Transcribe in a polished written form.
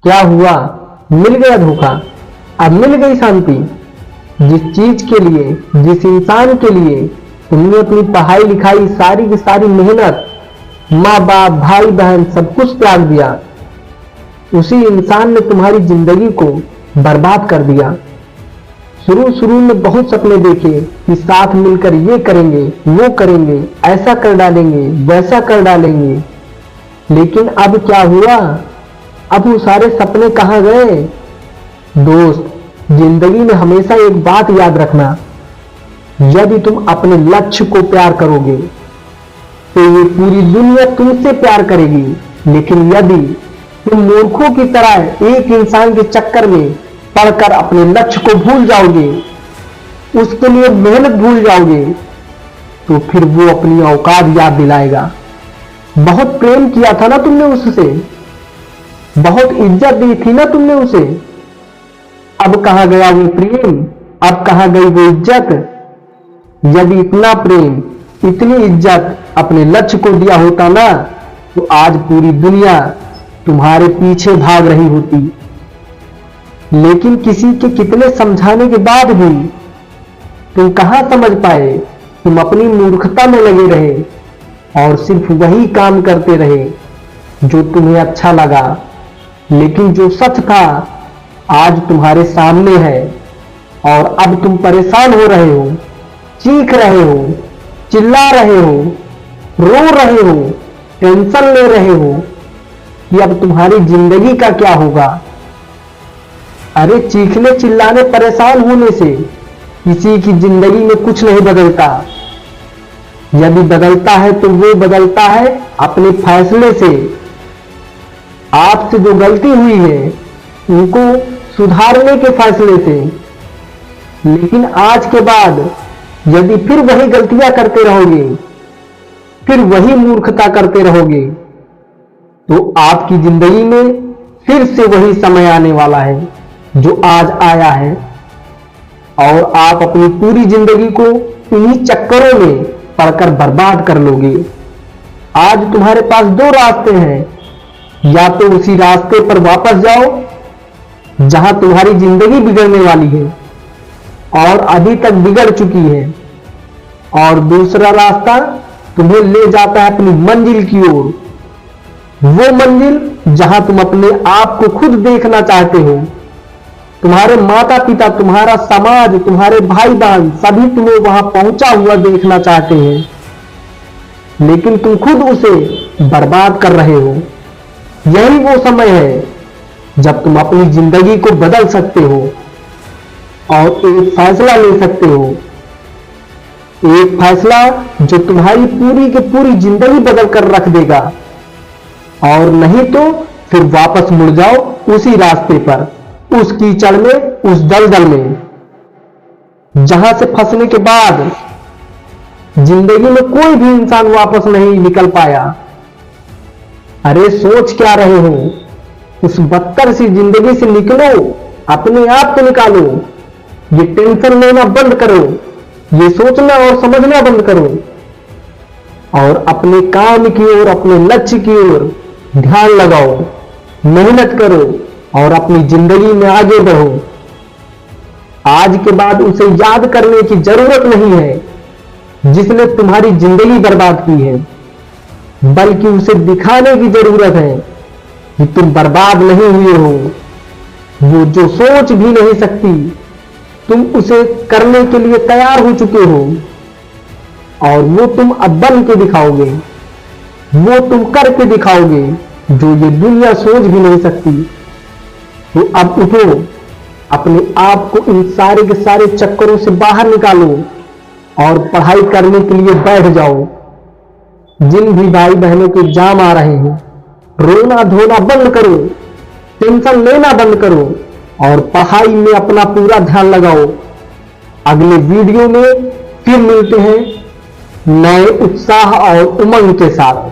क्या हुआ? मिल गया धोखा? अब मिल गई शांति? जिस चीज के लिए, जिस इंसान के लिए तुमने अपनी पढ़ाई लिखाई, सारी की सारी मेहनत, माँ बाप भाई बहन सब कुछ त्याग दिया, उसी इंसान ने तुम्हारी जिंदगी को बर्बाद कर दिया। शुरू शुरू में बहुत सपने देखे कि साथ मिलकर ये करेंगे, वो करेंगे, ऐसा कर डालेंगे, वैसा कर डालेंगे, लेकिन अब क्या हुआ? अब वो सारे सपने कहाँ गए? दोस्त, जिंदगी में हमेशा एक बात याद रखना, यदि तुम अपने लक्ष्य को प्यार करोगे तो ये पूरी दुनिया तुमसे प्यार करेगी, लेकिन यदि तुम मूर्खों की तरह एक इंसान के चक्कर में पढ़कर अपने लक्ष्य को भूल जाओगे, उसके लिए मेहनत भूल जाओगे, तो फिर वो अपनी औकात याद दिलाएगा। बहुत प्रेम किया था ना तुमने उससे, बहुत इज्जत दी थी ना तुमने उसे, अब कहां गया वो प्रेम? अब कहां गई वो इज्जत? यदि इतना प्रेम, इतनी इज्जत अपने लक्ष्य को दिया होता ना, तो आज पूरी दुनिया तुम्हारे पीछे भाग रही होती। लेकिन किसी के कितने समझाने के बाद भी तुम कहां समझ पाए? तुम अपनी मूर्खता में लगे रहे और सिर्फ वही काम करते रहे जो तुम्हें अच्छा लगा, लेकिन जो सच था आज तुम्हारे सामने है और अब तुम परेशान हो रहे हो, चीख रहे हो, चिल्ला रहे हो, रो रहे हो, टेंशन ले रहे हो कि अब तुम्हारी जिंदगी का क्या होगा। अरे चीखने चिल्लाने परेशान होने से किसी की जिंदगी में कुछ नहीं बदलता। यदि बदलता है तो वो बदलता है अपने फैसले से। आपसे जो गलती हुई है उनको सुधारने के फैसले से। लेकिन आज के बाद यदि फिर वही गलतियां करते रहोगे, फिर वही मूर्खता करते रहोगे, तो आपकी जिंदगी में फिर से वही समय आने वाला है जो आज आया है, और आप अपनी पूरी जिंदगी को इन्हीं चक्करों में पड़कर बर्बाद कर लोगे। आज तुम्हारे पास दो रास्ते हैं, या तो उसी रास्ते पर वापस जाओ जहां तुम्हारी जिंदगी बिगड़ने वाली है और अभी तक बिगड़ चुकी है, और दूसरा रास्ता तुम्हें ले जाता है अपनी मंजिल की ओर, वो मंजिल जहां तुम अपने आप को खुद देखना चाहते हो। तुम्हारे माता पिता, तुम्हारा समाज, तुम्हारे भाई बहन सभी तुम्हें वहां पहुंचा हुआ देखना चाहते हैं, लेकिन तुम खुद उसे बर्बाद कर रहे हो। यही वो समय है जब तुम अपनी जिंदगी को बदल सकते हो और एक फैसला ले सकते हो, एक फैसला जो तुम्हारी पूरी की पूरी जिंदगी बदल कर रख देगा। और नहीं तो फिर वापस मुड़ जाओ उसी रास्ते पर, उस कीचड़ में, उस दलदल में, जहां से फंसने के बाद जिंदगी में कोई भी इंसान वापस नहीं निकल पाया। अरे सोच क्या रहे हो? उस बदतर सी जिंदगी से निकलो, अपने आप को निकालो। ये टेंशन लेना बंद करो, ये सोचना और समझना बंद करो, और अपने काम की ओर, अपने लक्ष्य की ओर ध्यान लगाओ, मेहनत करो और अपनी जिंदगी में आगे बढ़ो। आज के बाद उसे याद करने की जरूरत नहीं है जिसने तुम्हारी जिंदगी बर्बाद की है, बल्कि उसे दिखाने की जरूरत है कि तुम बर्बाद नहीं हुए हो। वो जो सोच भी नहीं सकती, तुम उसे करने के लिए तैयार हो चुके हो, और वो तुम अब बन के दिखाओगे, वो तुम करके दिखाओगे जो ये दुनिया सोच भी नहीं सकती। तो अब उठो, अपने आप को इन सारे के सारे चक्करों से बाहर निकालो और पढ़ाई करने के लिए बैठ जाओ। जिन भी भाई बहनों के एग्जाम आ रहे हैं, रोना धोना बंद करो, टेंशन लेना बंद करो और पढ़ाई में अपना पूरा ध्यान लगाओ। अगले वीडियो में फिर मिलते हैं नए उत्साह और उमंग के साथ।